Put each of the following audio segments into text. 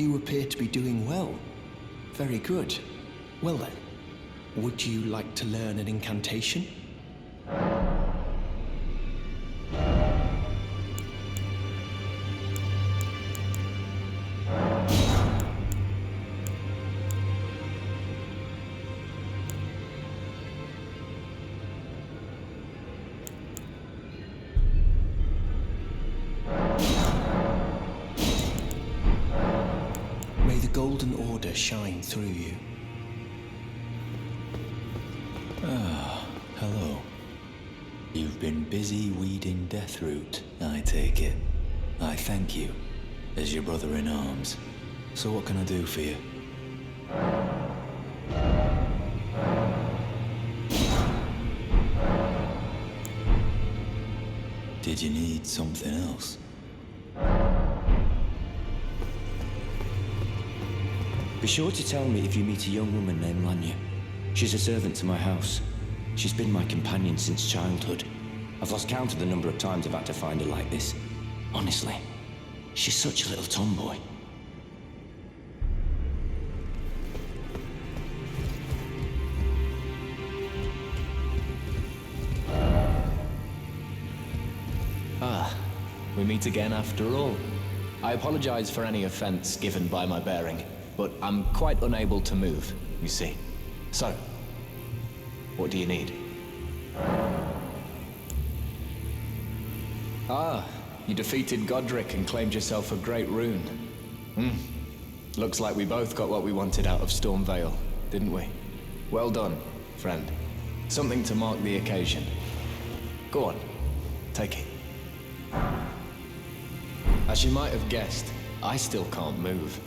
You appear to be doing well. Very good. Well then, would you like to learn an incantation? May the Golden Order shine through you. Ah, hello. You've been busy weeding Deathroot, I take it. I thank you, as your brother-in-arms. So what can I do for you? Did you need something else? Be sure to tell me if you meet a young woman named Lanya. She's a servant to my house. She's been my companion since childhood. I've lost count of the number of times I've had to find her like this. Honestly, she's such a little tomboy. Ah, we meet again after all. I apologize for any offense given by my bearing, but I'm quite unable to move, you see. So, what do you need? Ah, you defeated Godric and claimed yourself a great rune. Looks like we both got what we wanted out of Stormveil, didn't we? Well done, friend. Something to mark the occasion. Go on, take it. As you might have guessed, I still can't move.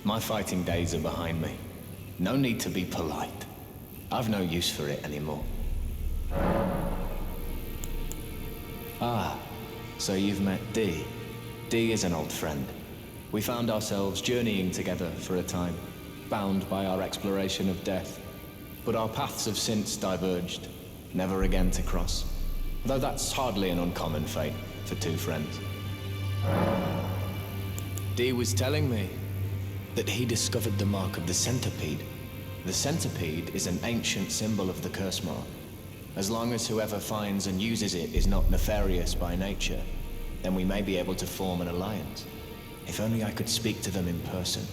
My fighting days are behind me. No need to be polite. I've no use for it anymore. Ah, so you've met Dee. Dee is an old friend. We found ourselves journeying together for a time, bound by our exploration of death. But our paths have since diverged, never again to cross. Though that's hardly an uncommon fate for two friends. Dee was telling me that he discovered the mark of the centipede. The centipede is an ancient symbol of the curse mark. As long as whoever finds and uses it is not nefarious by nature, then we may be able to form an alliance. If only I could speak to them in person.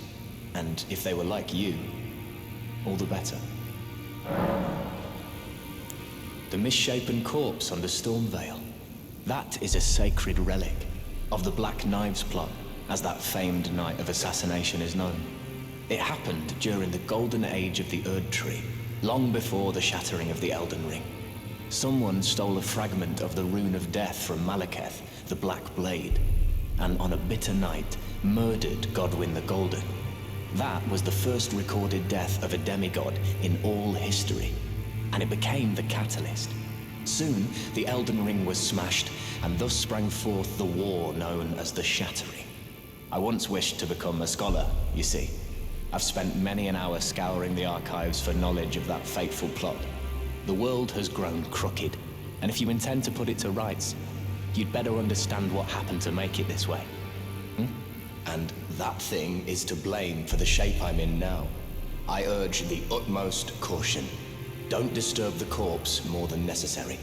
And if they were like you, all the better. The misshapen corpse under Stormveil. That is a sacred relic of the Black Knives plot, as that famed night of assassination is known. It happened during the golden age of the Erd Tree, long before the shattering of the Elden Ring. Someone stole a fragment of the Rune of Death from Malekith, the Black Blade, and on a bitter night, murdered Godwyn the Golden. That was the first recorded death of a demigod in all history, and it became the catalyst. Soon, the Elden Ring was smashed, and thus sprang forth the war known as the Shattering. I once wished to become a scholar, you see. I've spent many an hour scouring the archives for knowledge of that fateful plot. The world has grown crooked, and if you intend to put it to rights, you'd better understand what happened to make it this way. And that thing is to blame for the shape I'm in now. I urge the utmost caution. Don't disturb the corpse more than necessary.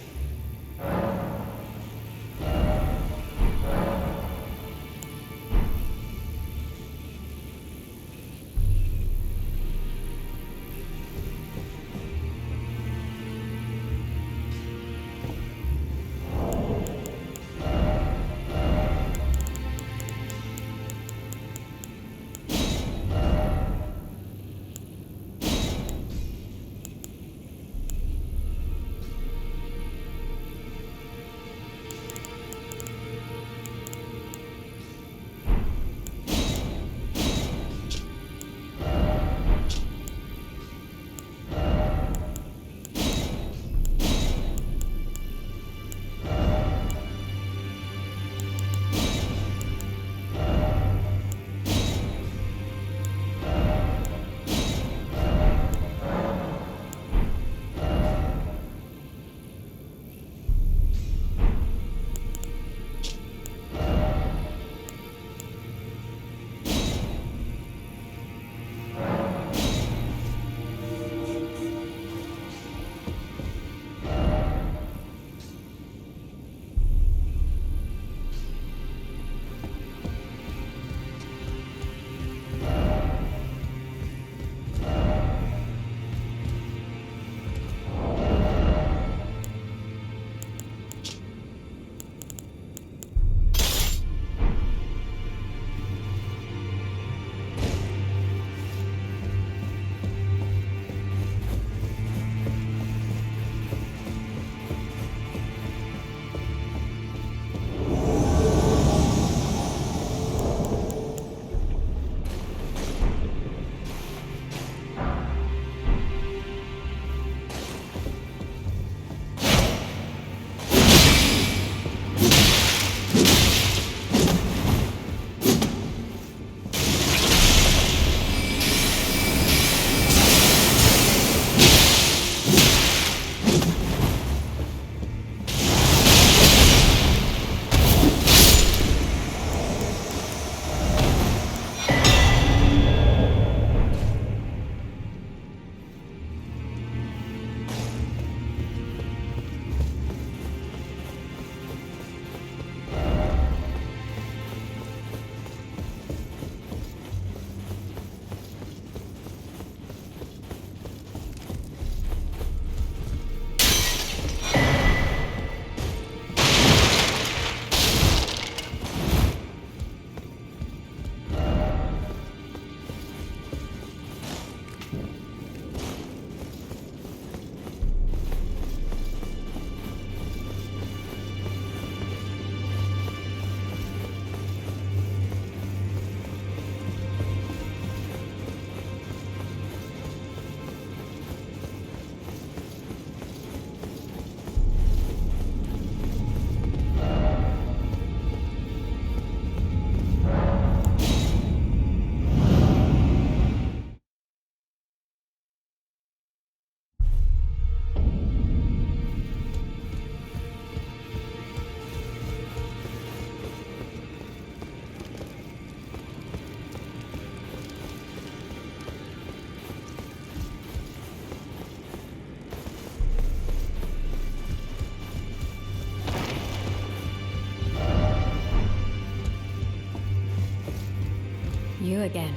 You again.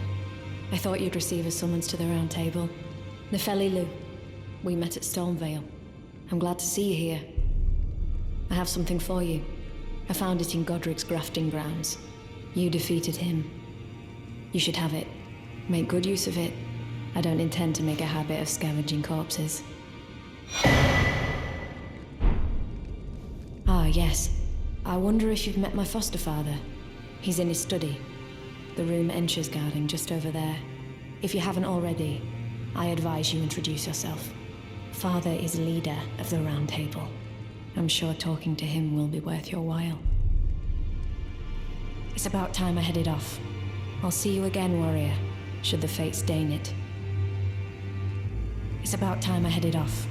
I thought you'd receive a summons to the Roundtable. Nephali, we met at Stormveil. I'm glad to see you here. I have something for you. I found it in Godric's grafting grounds. You defeated him. You should have it. Make good use of it. I don't intend to make a habit of scavenging corpses. Ah, yes. I wonder if you've met my foster father. He's in his study. The room Ensha's guarding just over there. If you haven't already, I advise you introduce yourself. Father is leader of the Roundtable. I'm sure talking to him will be worth your while. It's about time I headed off. I'll see you again, warrior, should the fates deign it. It's about time I headed off.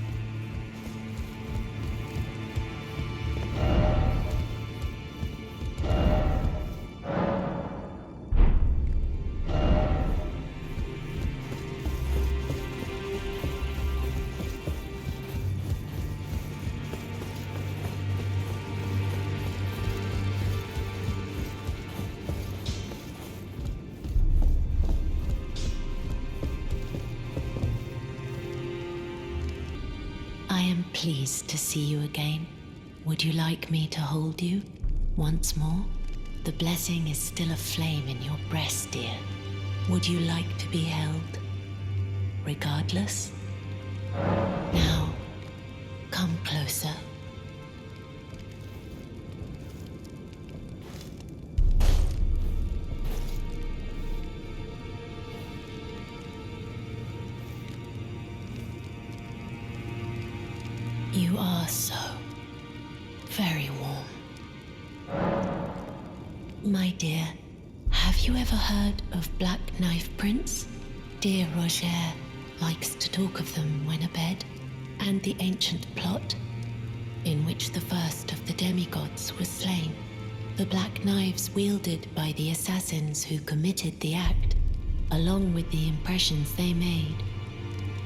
I am pleased to see you again. Would you like me to hold you once more? The blessing is still aflame in your breast, dear. Would you like to be held? Regardless? Now, come closer. You are so very warm. My dear, have you ever heard of Black Knife Prince? Dear Rogier likes to talk of them when abed, and the ancient plot in which the first of the demigods was slain. The black knives wielded by the assassins who committed the act, along with the impressions they made,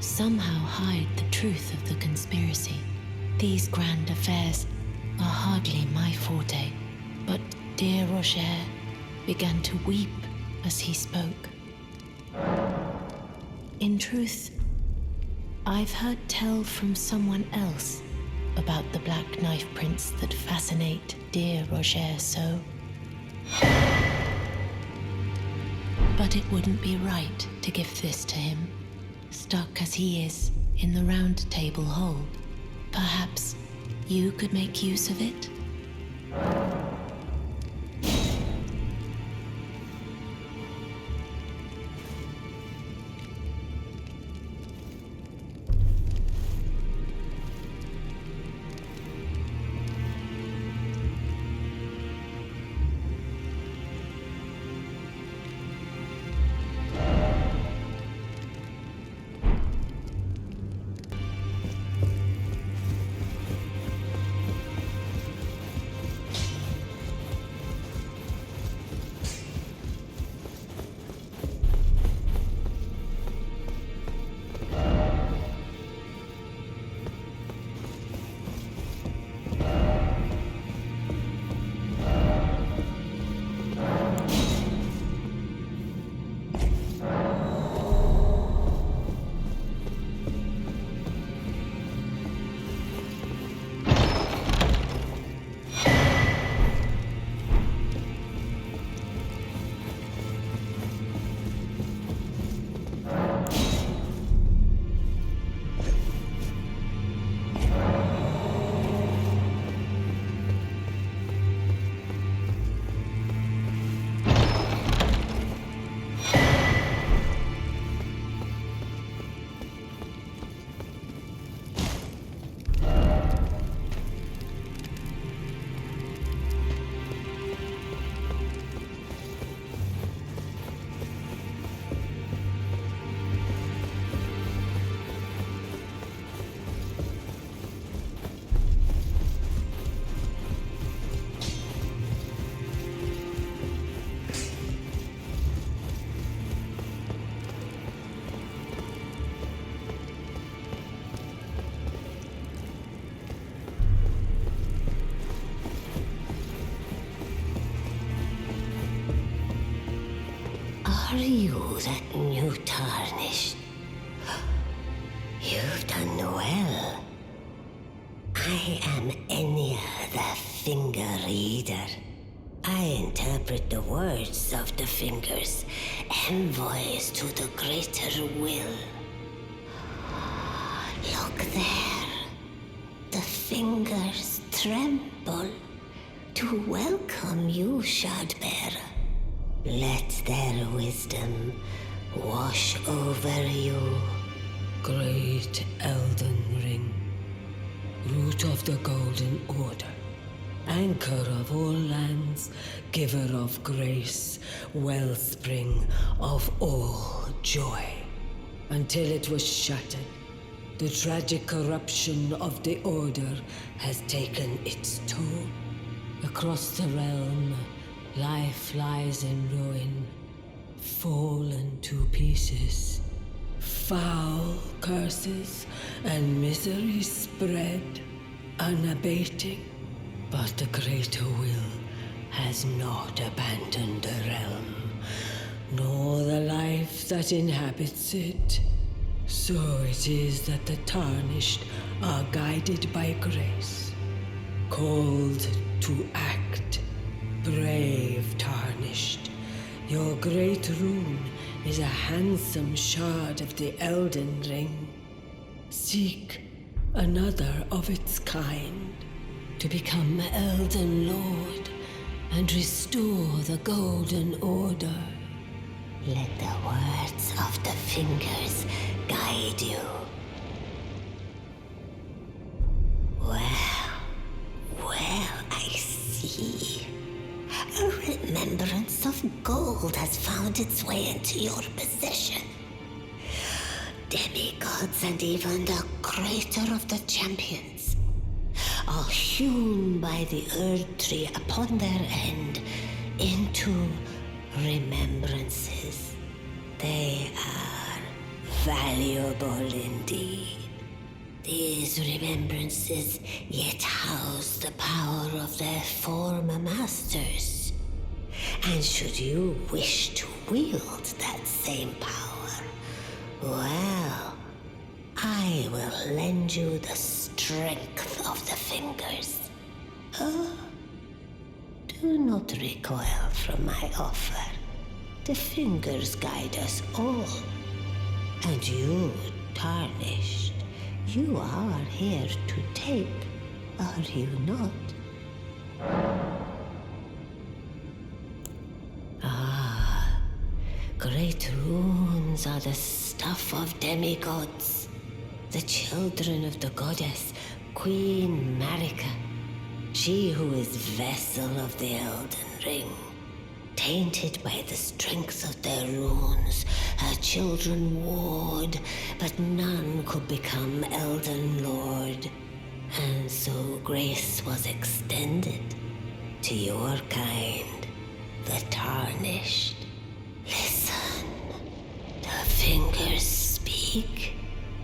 somehow hide the truth of the conspiracy. These grand affairs are hardly my forte, but dear Rogier began to weep as he spoke. In truth, I've heard tell from someone else about the Black Knife Prince that fascinate dear Rogier so. But it wouldn't be right to give this to him, stuck as he is in the Roundtable hold. Perhaps you could make use of it? Are you that new Tarnished? You've done well. I am Enia, the Finger Reader. I interpret the words of the fingers, envoys to the greater will. Look there. The fingers tremble to welcome you, Shardbearer. Let their wisdom wash over you. Great Elden Ring, root of the Golden Order, anchor of all lands, giver of grace, wellspring of all joy. Until it was shattered, the tragic corruption of the Order has taken its toll. Across the realm, life lies in ruin, fallen to pieces. Foul curses and misery spread, unabating. But the greater will has not abandoned the realm, nor the life that inhabits it. So it is that the Tarnished are guided by grace, called to act. Brave Tarnished, your great rune is a handsome shard of the Elden Ring. Seek another of its kind to become Elden Lord and restore the Golden Order. Let the words of the fingers guide you. Well, I see. A remembrance of gold has found its way into your possession. Demigods and even the greater of the champions are hewn by the Earth Tree upon their end into remembrances. They are valuable indeed. These remembrances yet house the power of their former masters. And should you wish to wield that same power, well, I will lend you the strength of the fingers. Do not recoil from my offer. The fingers guide us all. And you, Tarnished, you are here to take, are you not? Great runes are the stuff of demigods, the children of the goddess, Queen Marika, she who is vessel of the Elden Ring. Tainted by the strength of their runes, her children warred, but none could become Elden Lord. And so grace was extended to your kind, the Tarnished. Listen, the fingers speak.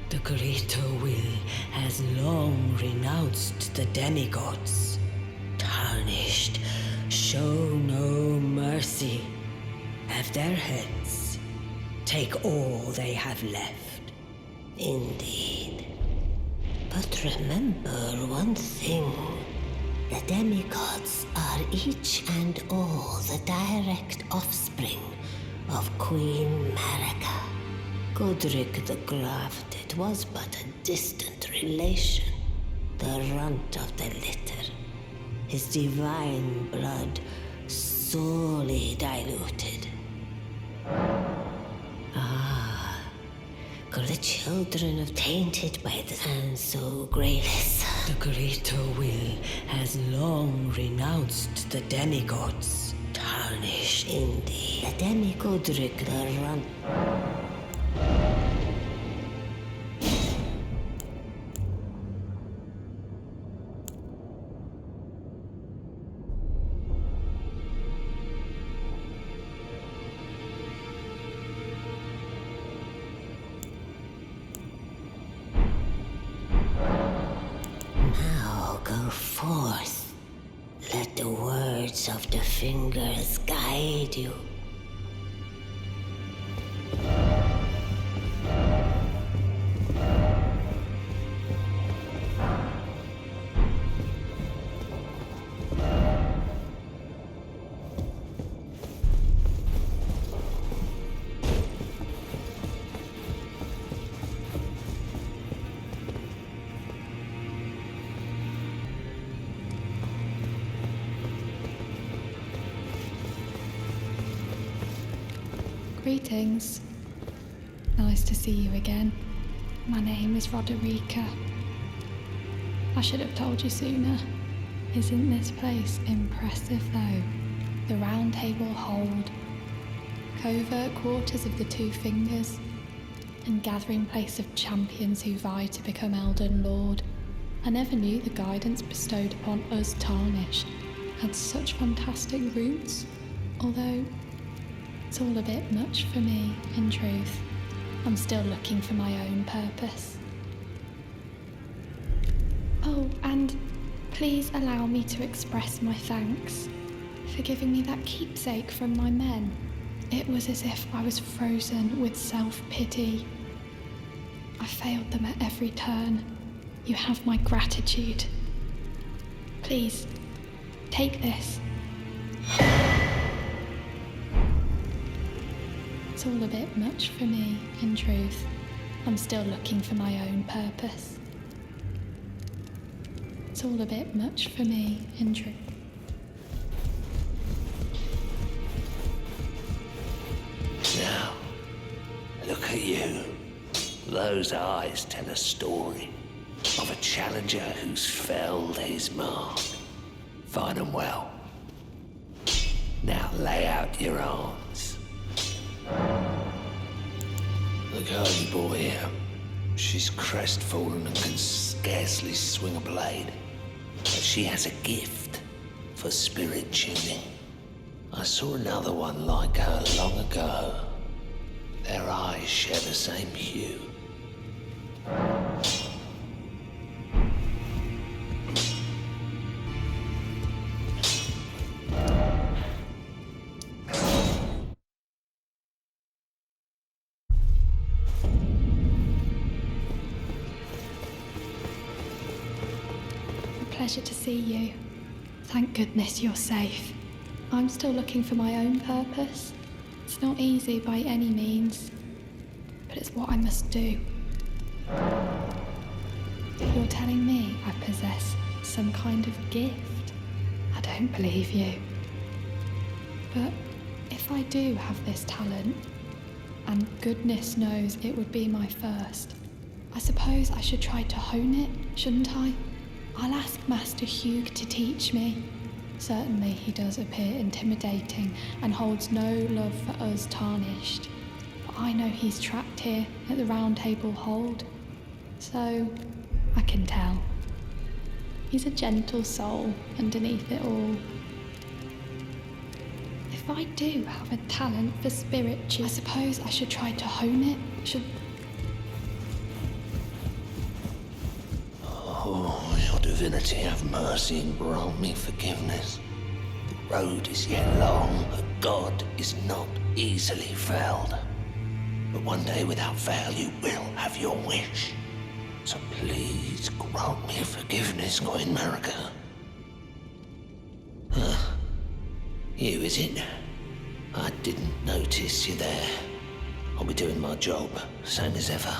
The greater will has long renounced the demigods. Tarnished, show no mercy. Have their heads. Take all they have left. Indeed. But remember one thing. The demigods are each and all the direct offspring of Queen Marika. Godric the Grafted was but a distant relation, the runt of the litter. His divine blood sorely diluted. The children of tainted by the and so grace. The greater will has long renounced the demigods. Tarnished. Indeed. The demigodric the run. Forth. Let the words of the fingers guide you. Greetings. Nice to see you again. My name is Roderika. I should have told you sooner. Isn't this place impressive though? The Roundtable hold, covert quarters of the Two Fingers, and gathering place of champions who vie to become Elden Lord. I never knew the guidance bestowed upon us Tarnished had such fantastic roots, although it's all a bit much for me, in truth. I'm still looking for my own purpose. Oh, and please allow me to express my thanks for giving me that keepsake from my men. It was as if I was frozen with self-pity. I failed them at every turn. You have my gratitude. Please, take this. It's all a bit much for me, in truth. I'm still looking for my own purpose. It's all a bit much for me, in truth. Now, look at you. Those eyes tell a story of a challenger who's felled his mark. Fine and well. Now lay out your arms. The girl you brought here, she's crestfallen and can scarcely swing a blade. But she has a gift for spirit tuning. I saw another one like her long ago. Their eyes share the same hue. Pleasure to see you. Thank goodness you're safe. I'm still looking for my own purpose. It's not easy by any means, but it's what I must do. You're telling me I possess some kind of gift? I don't believe you. But if I do have this talent, and goodness knows it would be my first, I suppose I should try to hone it, shouldn't I? I'll ask Master Hugh to teach me. Certainly he does appear intimidating and holds no love for us Tarnished. But I know he's trapped here at the Roundtable hold, so I can tell. He's a gentle soul underneath it all. If I do have a talent for spirit, I suppose I should try to hone it. Oh, your divinity have mercy and grant me forgiveness. The road is yet long, but God is not easily felled. But one day without fail you will have your wish. So please grant me forgiveness, Queen Marika. You, is it? I didn't notice you there. I'll be doing my job, same as ever.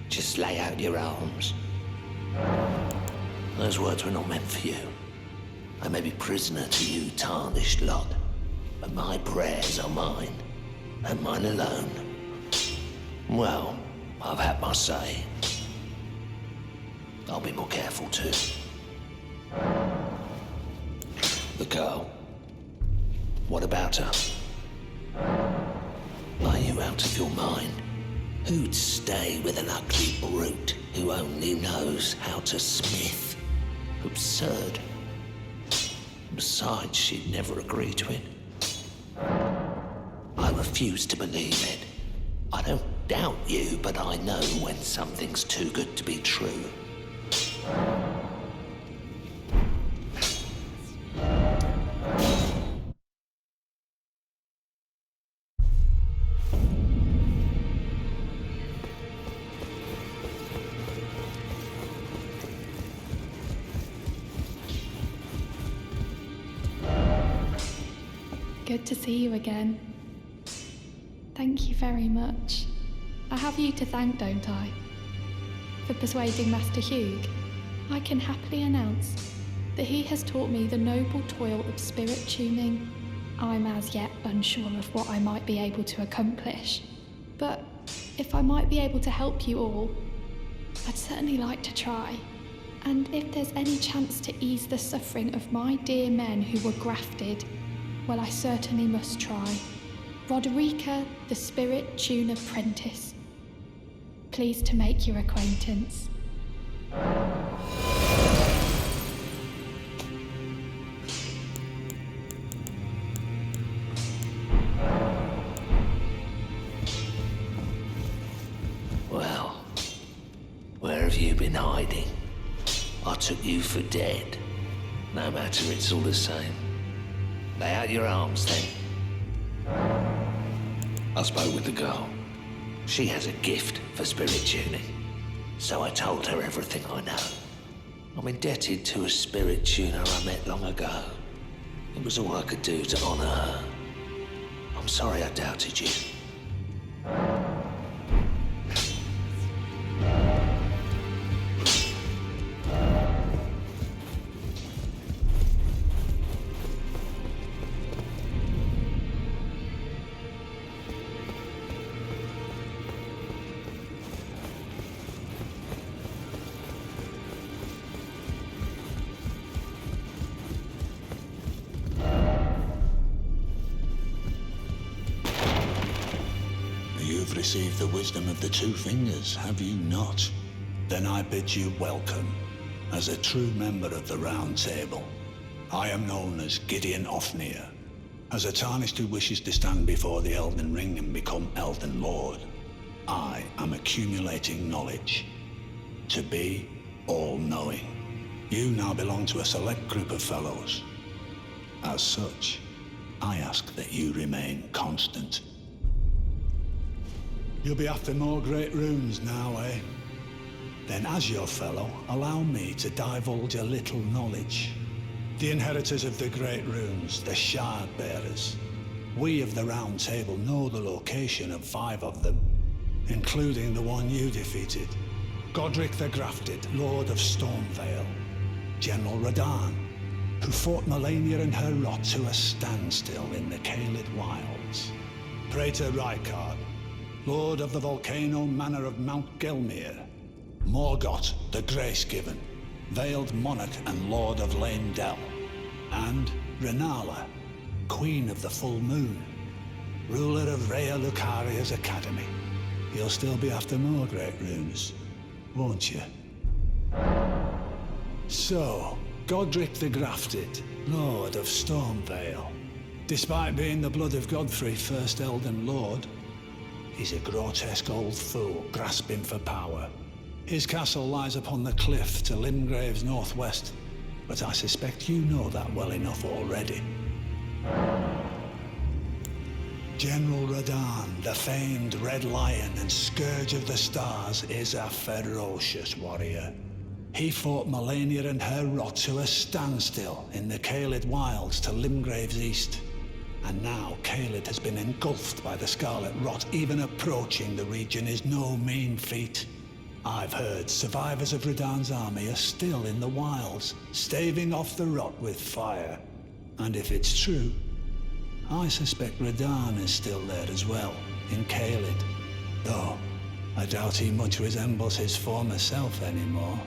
Just lay out your arms. Those words were not meant for you. I may be prisoner to you, Tarnished lot, but my prayers are mine, and mine alone. Well, I've had my say. I'll be more careful too. The girl. What about her? Are you out of your mind? Who'd stay with an ugly brute who only knows how to smith? Absurd. Besides, she'd never agree to it. I refuse to believe it. I don't doubt you, but I know when something's too good to be true. Good to see you again. Thank you very much. I have you to thank, don't I? For persuading Master Hugh. I can happily announce that he has taught me the noble toil of spirit tuning. I'm as yet unsure of what I might be able to accomplish. But if I might be able to help you all, I'd certainly like to try. And if there's any chance to ease the suffering of my dear men who were grafted, well, I certainly must try. Roderika, the Spirit Tune Apprentice. Pleased to make your acquaintance. Well, where have you been hiding? I took you for dead. No matter, it's all the same. Lay out your arms then. I spoke with the girl. She has a gift for spirit tuning. So I told her everything I know. I'm indebted to a spirit tuner I met long ago. It was all I could do to honor her. I'm sorry I doubted you. You've received the wisdom of the Two Fingers, have you not? Then I bid you welcome, as a true member of the Roundtable. I am known as Gideon of Enia, as a Tarnished who wishes to stand before the Elden Ring and become Elden Lord. I am accumulating knowledge, to be all-knowing. You now belong to a select group of fellows. As such, I ask that you remain constant. You'll be after more great runes now, eh? Then as your fellow, allow me to divulge a little knowledge. The inheritors of the great runes, the Shard Bearers. We of the Round Table know the location of 5 of them, including the one you defeated. Godric the Grafted, Lord of Stormveil. General Radahn, who fought Malenia and her rot to a standstill in the Caelid Wilds. Praetor Rykard, Lord of the Volcano Manor of Mount Gelmir. Morgoth the Grace-Given, Veiled Monarch and Lord of Leyndell. And Renala, Queen of the Full Moon, ruler of Rhea Lucaria's Academy. You'll still be after more great runes, won't you? So, Godric the Grafted, Lord of Stormveil. Despite being the blood of Godfrey, first Elden Lord, he's a grotesque old fool grasping for power. His castle lies upon the cliff to Limgrave's northwest, but I suspect you know that well enough already. General Radahn, the famed Red Lion and Scourge of the Stars, is a ferocious warrior. He fought Malenia and her rot to a standstill in the Caelid Wilds to Limgrave's east. And now Caelid has been engulfed by the Scarlet Rot. Even approaching the region is no mean feat. I've heard survivors of Radahn's army are still in the wilds, staving off the rot with fire. And if it's true, I suspect Radahn is still there as well, in Caelid. Though, I doubt he much resembles his former self anymore.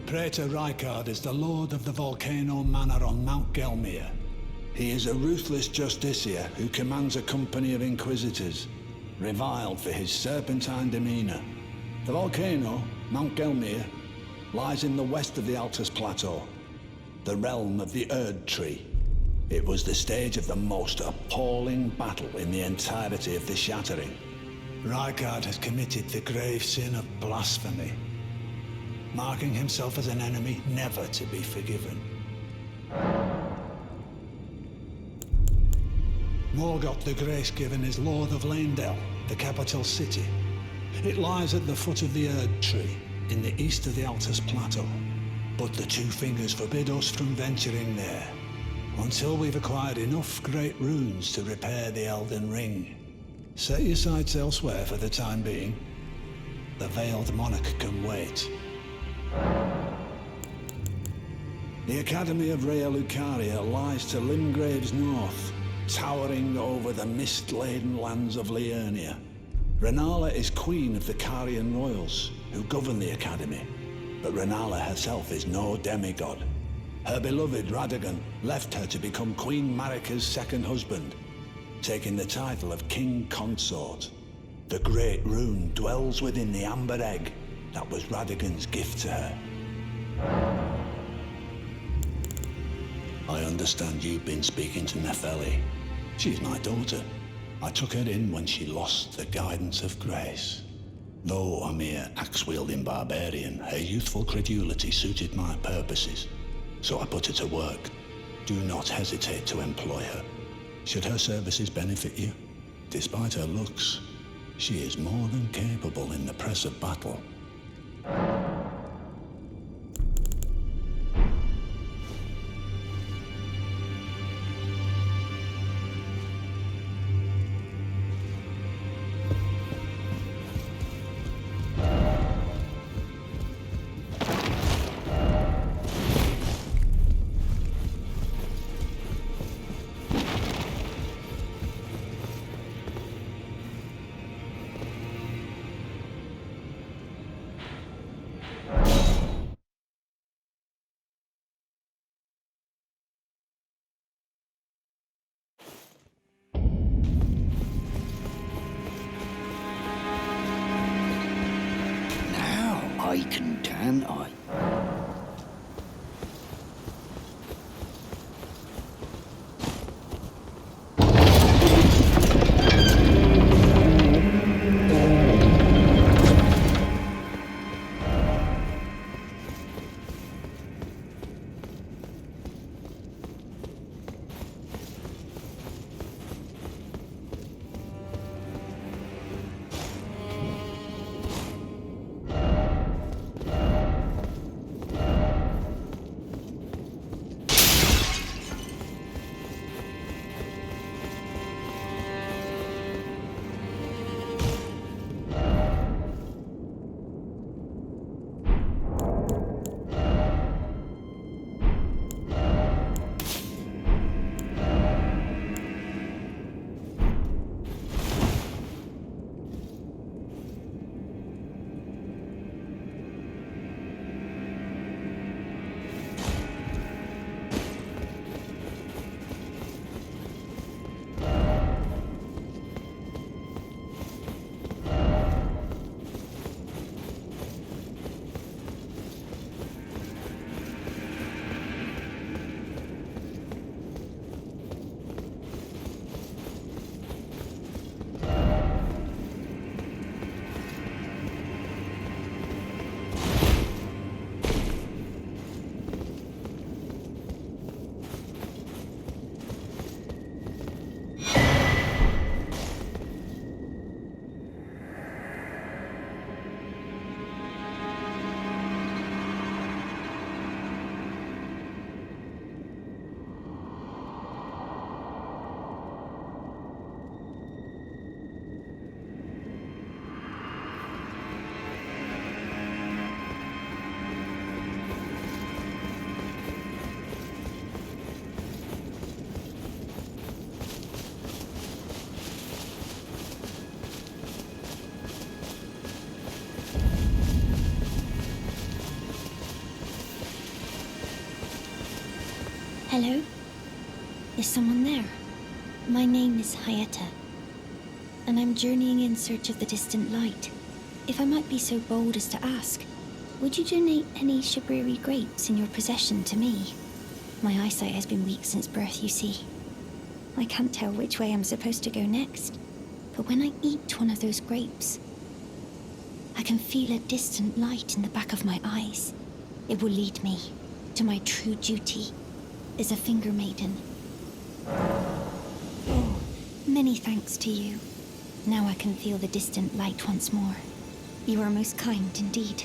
Praetor Rykard is the Lord of the Volcano Manor on Mount Gelmir. He is a ruthless justiciar who commands a company of inquisitors, reviled for his serpentine demeanor. The volcano, Mount Gelmir, lies in the west of the Altus Plateau, the realm of the Erd Tree. It was the stage of the most appalling battle in the entirety of the Shattering. Rykard has committed the grave sin of blasphemy, marking himself as an enemy never to be forgiven. Morgoth the Grace-Given is Lord of Leyndell, the capital city. It lies at the foot of the Erd Tree, in the east of the Altus Plateau. But the Two Fingers forbid us from venturing there, until we've acquired enough great runes to repair the Elden Ring. Set your sights elsewhere for the time being. The Veiled Monarch can wait. The Academy of Rea Lucaria lies to Limgrave's north, towering over the mist-laden lands of Liurnina. Renala is queen of the Carian royals, who govern the Academy, but Renala herself is no demigod. Her beloved Radagon left her to become Queen Marika's second husband, taking the title of King Consort. The Great Rune dwells within the amber egg that was Radagon's gift to her. I understand you've been speaking to Nephali. She's my daughter. I took her in when she lost the guidance of grace. Though a mere axe-wielding barbarian, her youthful credulity suited my purposes, so I put her to work. Do not hesitate to employ her. Should her services benefit you, despite her looks, she is more than capable in the press of battle. Can I? Hello? Is someone there? My name is Hyetta, and I'm journeying in search of the distant light. If I might be so bold as to ask, would you donate any Shabriri grapes in your possession to me? My eyesight has been weak since birth, you see. I can't tell which way I'm supposed to go next, but when I eat one of those grapes, I can feel a distant light in the back of my eyes. It will lead me to my true duty as a finger maiden. Oh, many thanks to you. Now I can feel the distant light once more. You are most kind indeed.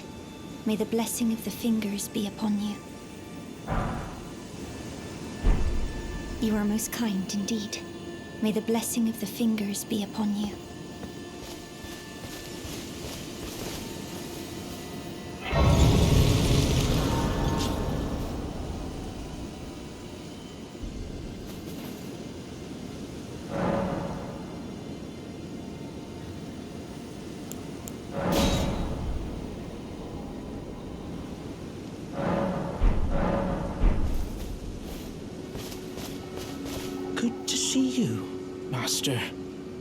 May the blessing of the fingers be upon you. You are most kind indeed. May the blessing of the fingers be upon you. you, Master?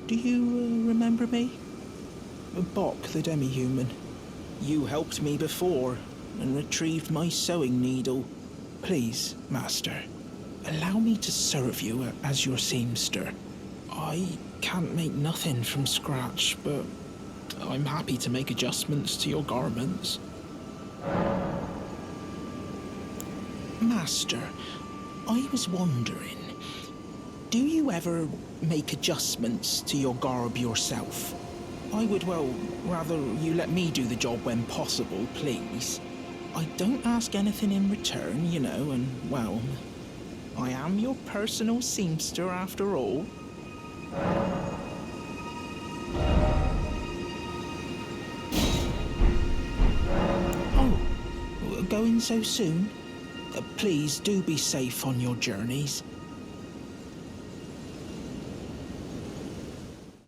Do you remember me? Bok, the demi-human. You helped me before and retrieved my sewing needle. Please, Master, allow me to serve you as your seamster. I can't make nothing from scratch, but I'm happy to make adjustments to your garments. Master, I was wondering, do you ever make adjustments to your garb yourself? I would, well, rather you let me do the job when possible, please. I don't ask anything in return, you know, and, well, I am your personal seamster after all. Oh, going so soon? Please do be safe on your journeys.